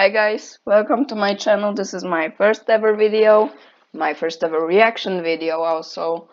Hi guys, welcome to my channel. This is my first ever video, my first ever reaction video also.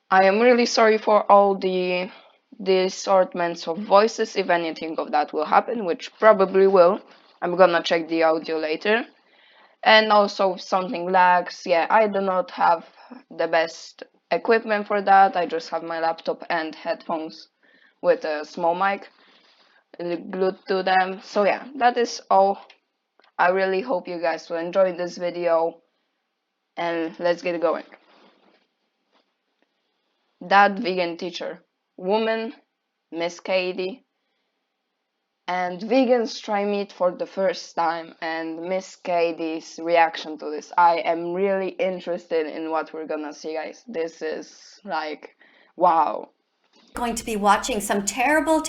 I am really sorry for all the assortments of voices, if anything of that will happen, which probably will. I'm gonna check the audio later. And also if something lags, yeah, I do not have the best equipment for that. I just have my laptop and headphones with a small mic glued to them. So yeah, that is all. I really hope you guys will enjoy this video, and let's get going. That vegan teacher, woman, Miss Katie, and vegans try meat for the first time, and Miss Katie's reaction to this. I am really interested in what we're gonna see, guys. This is like, wow. Going to be watching some terrible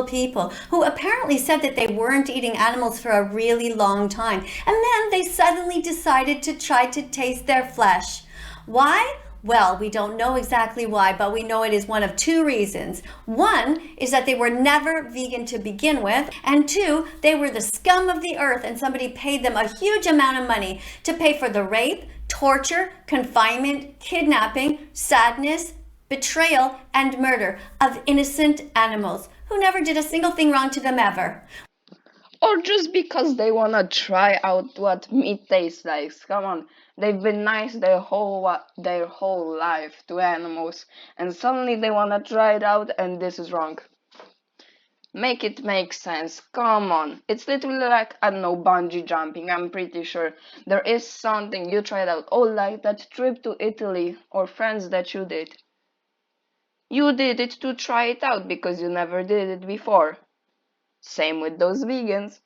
people who apparently said that they weren't eating animals for a really long time, and then they suddenly decided to try to taste their flesh. Why? Well, we don't know exactly why, but we know it is one of two reasons. One is that they were never vegan to begin with, and two, they were the scum of the earth and somebody paid them a huge amount of money to pay for the rape, torture, confinement, kidnapping, sadness, betrayal, and murder of innocent animals who never did a single thing wrong to them ever. Or just because they wanna try out what meat tastes like. Come on, they've been nice their whole life to animals, and suddenly they wanna try it out, and this is wrong. Make it make sense. Come on, it's literally like, I don't know, bungee jumping. I'm pretty sure there is something you tried out. Oh, like that trip to Italy or France that you did. You did it to try it out because you never did it before. Same with those vegans.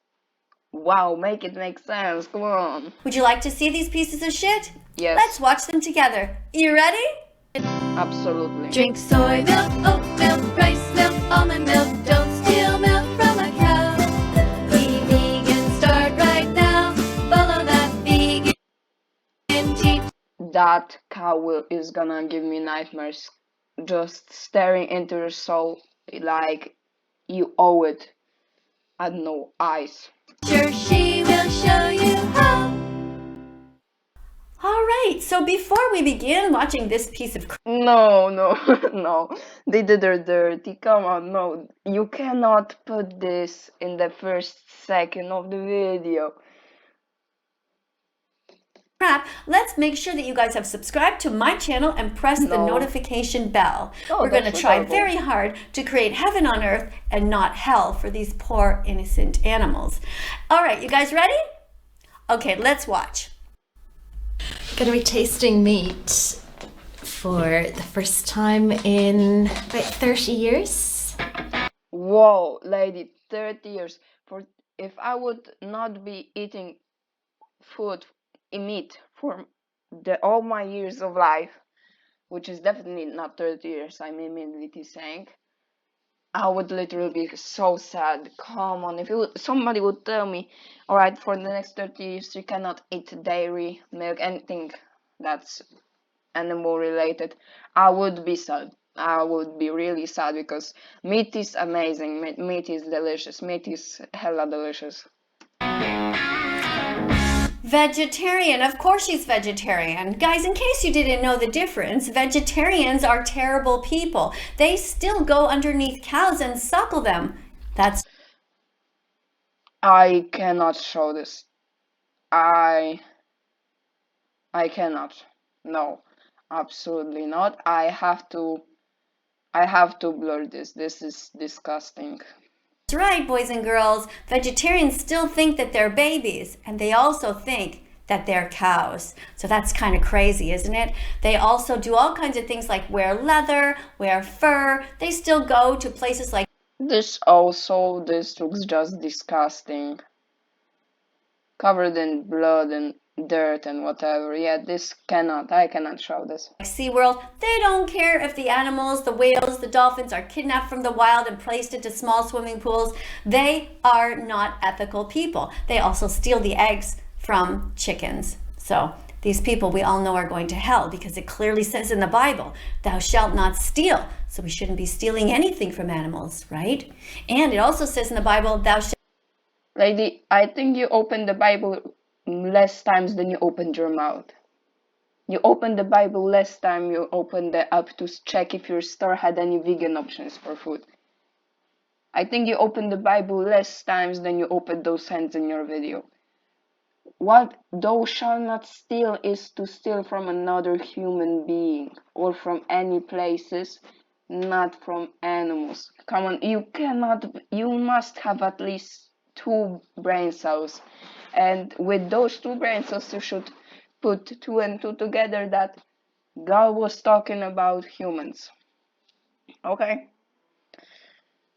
Wow, make it make sense, come on. Would you like to see these pieces of shit? Yes. Let's watch them together. You ready? Absolutely. Drink soy milk, oat milk, rice milk, almond milk. Don't steal milk from a cow. Be vegan, start right now. Follow that vegan teach. That cow is gonna give me nightmares. Just staring into your soul like you owe it. I don't know, eyes. Sure, she will show you how. All right, so before we begin watching this piece of No, no, they did her dirty. Come on, no, you cannot put this in the first second of the video. crap, let's make sure that you guys have subscribed to my channel and press the notification bell. We're going to try very hard to create heaven on earth and not hell for these poor innocent animals. All right, you guys ready? Okay, let's watch. Going to be tasting meat for the first time in about 30 years. Whoa, lady, 30 years. If I would not be eating meat for all my years of life, which is definitely not 30 years, I mean with this saying, I would literally be so sad. Come on, if somebody would tell me, all right, for the next 30 years you cannot eat dairy, milk, anything that's animal related, I would be sad. I would be really sad because meat is amazing. Meat is delicious. Meat is hella delicious. Vegetarian, of course she's vegetarian. Guys, in case you didn't know the difference, vegetarians are terrible people. They still go underneath cows and suckle them. I cannot show this. I cannot. No, absolutely not. I have to blur this. This is disgusting. That's right, boys and girls. Vegetarians still think that they're babies, and they also think that they're cows. So that's kind of crazy, isn't it? They also do all kinds of things like wear leather, wear fur. They still go to places like this looks just disgusting. Covered in blood and dirt and whatever. Yeah, I cannot show this. SeaWorld. They don't care if the animals, the whales, the dolphins are kidnapped from the wild and placed into small swimming pools. They are not ethical people. They also steal the eggs from chickens. So these people we all know are going to hell because it clearly says in the Bible, thou shalt not steal. So we shouldn't be stealing anything from animals, right? And it also says in the Bible, thou shalt Lady, I think you opened the Bible less times than you opened your mouth. You opened the Bible less time you opened the app to check if your store had any vegan options for food. I think you opened the Bible less times than you opened those signs in your video. What thou shalt not steal is to steal from another human being, or from any places, not from animals. Come on, you must have at least 2 brain cells. And with those 2 brain cells, you should put 2 and 2 together that God was talking about humans. Okay?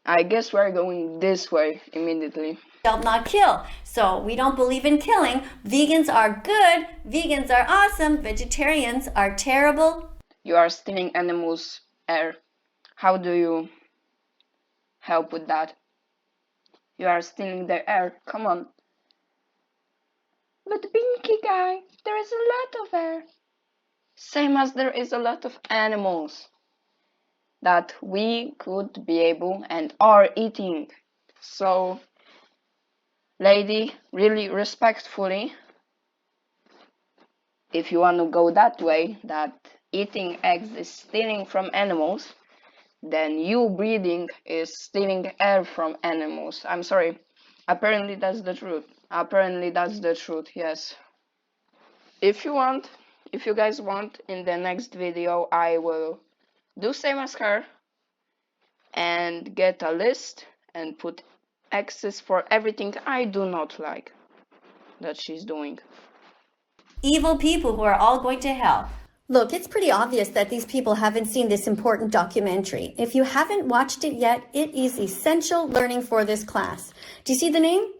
I guess we're going this way immediately. Shall not kill. So we don't believe in killing. Vegans are good. Vegans are awesome. Vegetarians are terrible. You are stealing animals' air. How do you help with that? You are stealing their air. Come on. But Binky guy, there is a lot of air. Same as there is a lot of animals that we could be able and are eating. So, lady, really respectfully, if you want to go that way, that eating eggs is stealing from animals, then you breathing is stealing air from animals. I'm sorry. Apparently that's the truth. Apparently that's the truth, yes. If you guys want, in the next video I will do same as her and get a list and put X's for everything I do not like that she's doing. Evil people who are all going to hell. Look, it's pretty obvious that these people haven't seen this important documentary. If you haven't watched it yet, it is essential learning for this class. Do you see the name?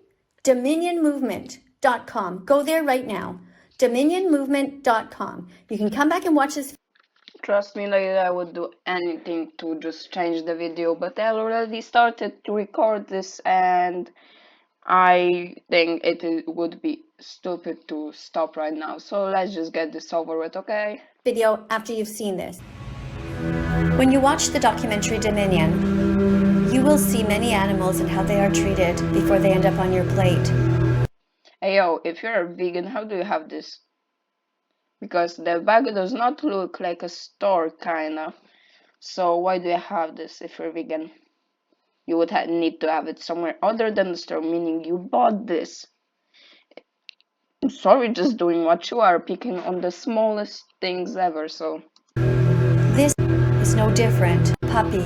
DominionMovement.com. Go there right now. DominionMovement.com. You can come back and watch this. Trust me, lady, I would do anything to just change the video, but I already started to record this and I think it would be stupid to stop right now. So let's just get this over with, okay? Video after you've seen this. When you watch the documentary Dominion, you will see many animals and how they are treated before they end up on your plate. Hey yo, if you're a vegan, how do you have this? Because the bag does not look like a store, kinda. So why do you have this if you're vegan? You would need to have it somewhere other than the store, meaning you bought this. I'm sorry, just doing what you are, picking on the smallest things ever, so. This is no different. Puppy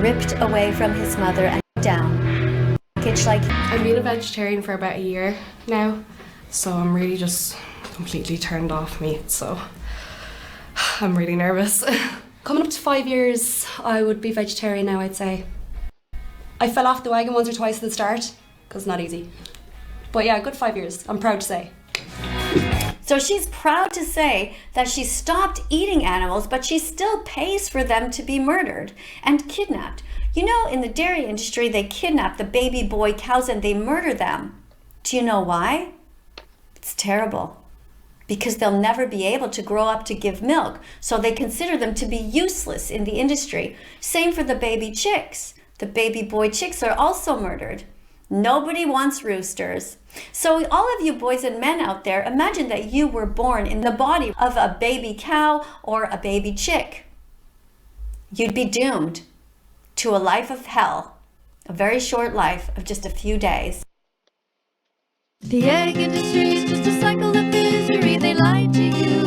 ripped away from his mother and down. Packaged like. I've been a vegetarian for about a year now, so I'm really just completely turned off meat, so I'm really nervous. Coming up to 5 years, I would be vegetarian now, I'd say. I fell off the wagon once or twice at the start, because not easy. But yeah, good 5 years, I'm proud to say. So she's proud to say that she stopped eating animals, but she still pays for them to be murdered and kidnapped. You know, in the dairy industry, they kidnap the baby boy cows and they murder them. Do you know why? It's terrible. Because they'll never be able to grow up to give milk, so they consider them to be useless in the industry. Same for the baby chicks. The baby boy chicks are also murdered. Nobody wants roosters. So all of you boys and men out there, imagine that you were born in the body of a baby cow or a baby chick. You'd be doomed to a life of hell, a very short life of just a few days. The egg industry is just a cycle of misery. They lie to you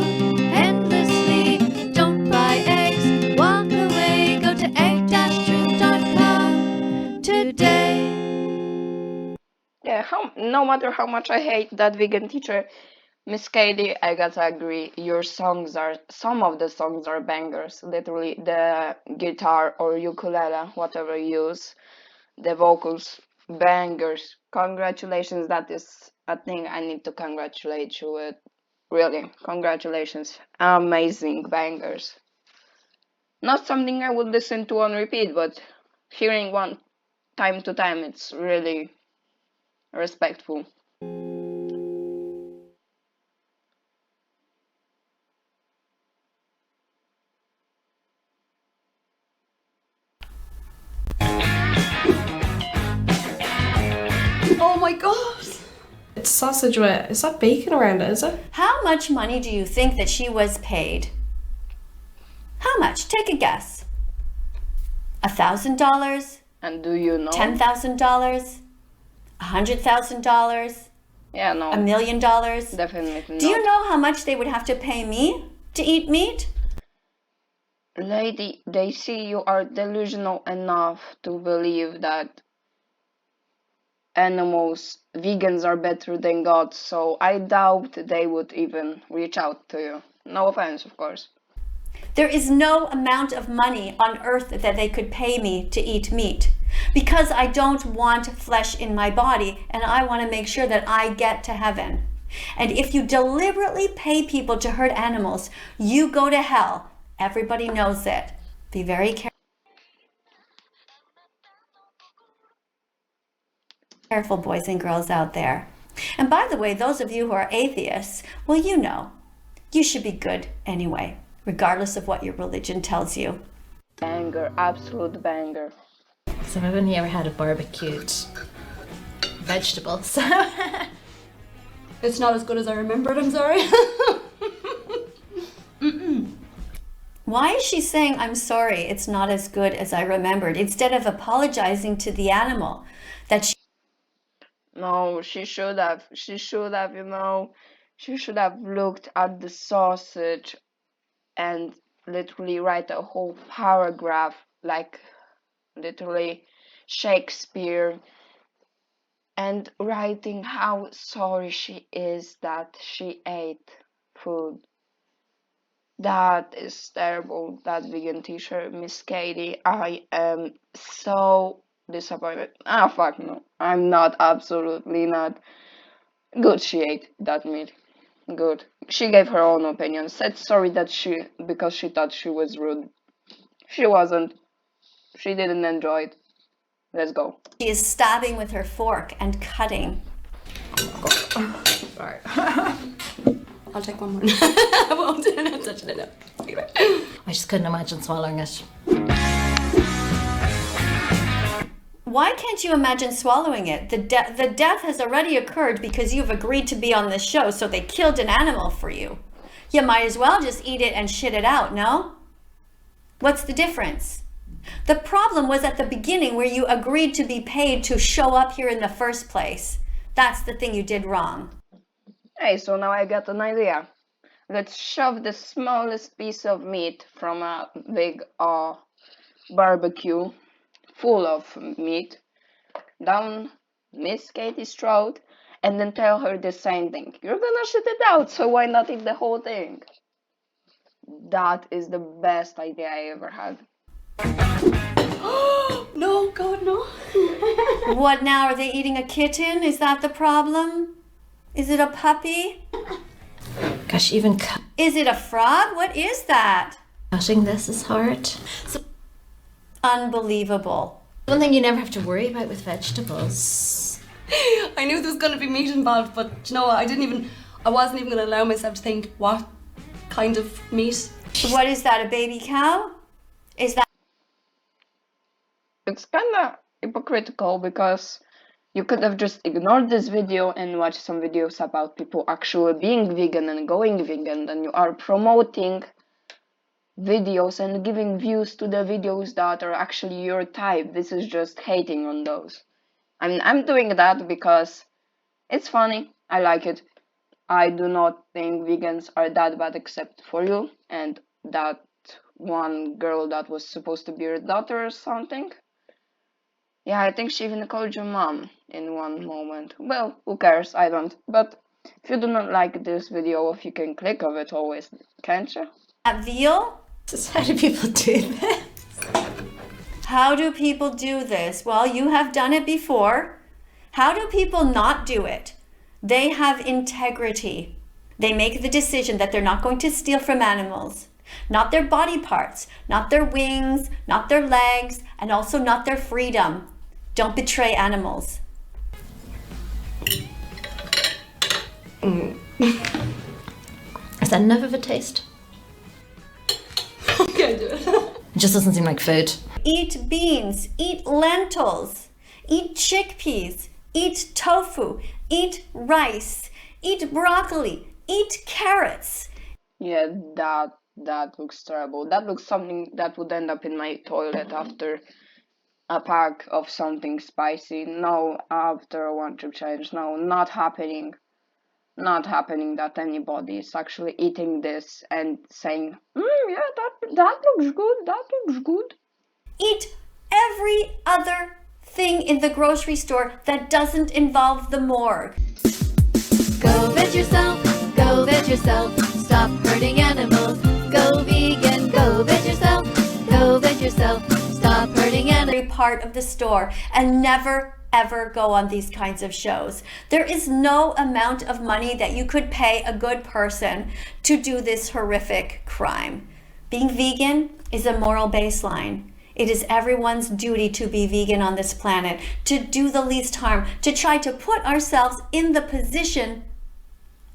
endlessly. Don't buy eggs, walk away. Go to egg-truth.com today. Yeah, no matter how much I hate that vegan teacher, Miss Katie, I gotta agree, some of the songs are bangers. Literally, the guitar or ukulele, whatever you use, the vocals, bangers. Congratulations, that is a thing I need to congratulate you with. Really, congratulations. Amazing bangers. Not something I would listen to on repeat, but hearing one time to time, it's really respectful. Oh my god! It's sausage with, is that bacon around it, is it? How much money do you think that she was paid? How much? Take a guess. $1,000? And do you know? $10,000? $100,000? Yeah, no. $1 million? Definitely not. Do you know how much they would have to pay me to eat meat? Lady, they see you are delusional enough to believe that animals, vegans are better than God, so I doubt they would even reach out to you. No offense, of course. There is no amount of money on earth that they could pay me to eat meat because I don't want flesh in my body and I want to make sure that I get to heaven. And if you deliberately pay people to hurt animals, you go to hell. Everybody knows it. Be very careful, boys and girls out there. And by the way, those of you who are atheists, well, you know, you should be good anyway, regardless of what your religion tells you. Banger, absolute banger. So I've only ever had a barbecued vegetable, so It's not as good as I remembered, I'm sorry. Why is she saying, I'm sorry, it's not as good as I remembered, instead of apologizing to the animal that she No, she should have, you know, she should have looked at the sausage and literally write a whole paragraph, like literally Shakespeare, and writing how sorry she is that she ate food. That is terrible. That vegan t-shirt, Miss Katie. I am so disappointed. Ah, fuck no. I'm not, absolutely not. Good she ate that meat. Good. She gave her own opinion. Said sorry that because she thought she was rude. She wasn't. She didn't enjoy it. Let's go. is stabbing with her fork and cutting. Sorry. I'll take one more. I won't touch it now. I just couldn't imagine swallowing it. Why can't you imagine swallowing it? The death has already occurred because you've agreed to be on this show, so they killed an animal for you. You might as well just eat it and shit it out, no? What's the difference? The problem was at the beginning where you agreed to be paid to show up here in the first place. That's the thing you did wrong. Hey, so now I got an idea. Let's shove the smallest piece of meat from a big barbecue full of meat down Miss Katie's throat and then tell her the same thing. You're gonna shit it out, so why not eat the whole thing? That is the best idea I ever had. No, God, no. What now? Are they eating a kitten? Is that the problem? Is it a puppy? Gosh, even Is it a frog? What is that? cutting this is hard. So Unbelievable. one thing you never have to worry about with vegetables. I knew there was going to be meat involved, but you know what? I wasn't even going to allow myself to think what kind of meat. What is that? A baby cow? Is that It's kinda hypocritical because you could have just ignored this video and watched some videos about people actually being vegan and going vegan, and you are promoting videos and giving views to the videos that are actually your type. This is just hating on those. I mean, I'm doing that because it's funny. I like it. I do not think vegans are that bad except for you and that one girl that was supposed to be your daughter or something. Yeah, I think she even called you mom in one moment. Well, who cares? I don't. But if you do not like this video, if you can click of it always, can't you? veal? Just how do people do this? How do people do this? Well, you have done it before. How do people not do it? They have integrity. They make the decision that they're not going to steal from animals. Not their body parts, not their wings, not their legs, and also not their freedom. Don't betray animals. Is that enough of a taste? Okay, do it. It just doesn't seem like food. Eat beans, eat lentils, eat chickpeas, eat tofu. Eat rice, eat broccoli, eat carrots. Yeah, that looks terrible. That looks something that would end up in my toilet after a pack of something spicy. No, after 1 trip challenge. No, not happening. Not happening that anybody is actually eating this and saying, yeah, that looks good, that looks good. Eat every other thing in the grocery store that doesn't involve the morgue. Go veg yourself, go veg yourself. Stop hurting animals. Go vegan, go veg yourself, go veg yourself. Stop hurting animals. Every part of the store, and never ever go on these kinds of shows. There is no amount of money that you could pay a good person to do this horrific crime. Being vegan is a moral baseline. It is everyone's duty to be vegan on this planet, to do the least harm, to try to put ourselves in the position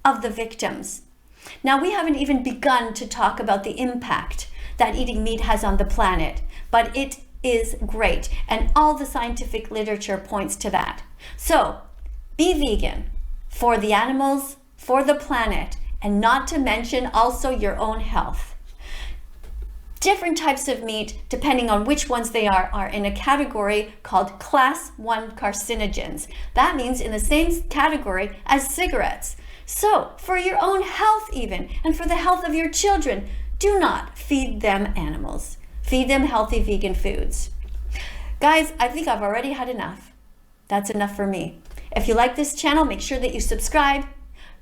of the victims. Now, we haven't even begun to talk about the impact that eating meat has on the planet, but it is great, and all the scientific literature points to that. So, be vegan for the animals, for the planet, and not to mention also your own health. Different types of meat, depending on which ones they are in a category called Class 1 carcinogens. That means in the same category as cigarettes. So, for your own health even, and for the health of your children, do not feed them animals. Feed them healthy vegan foods. Guys, I think I've already had enough. That's enough for me. If you like this channel, make sure that you subscribe,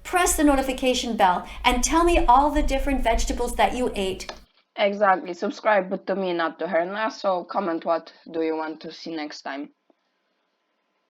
press the notification bell, and tell me all the different vegetables that you ate. Exactly, subscribe, but to me, not to her. And also comment what do you want to see next time.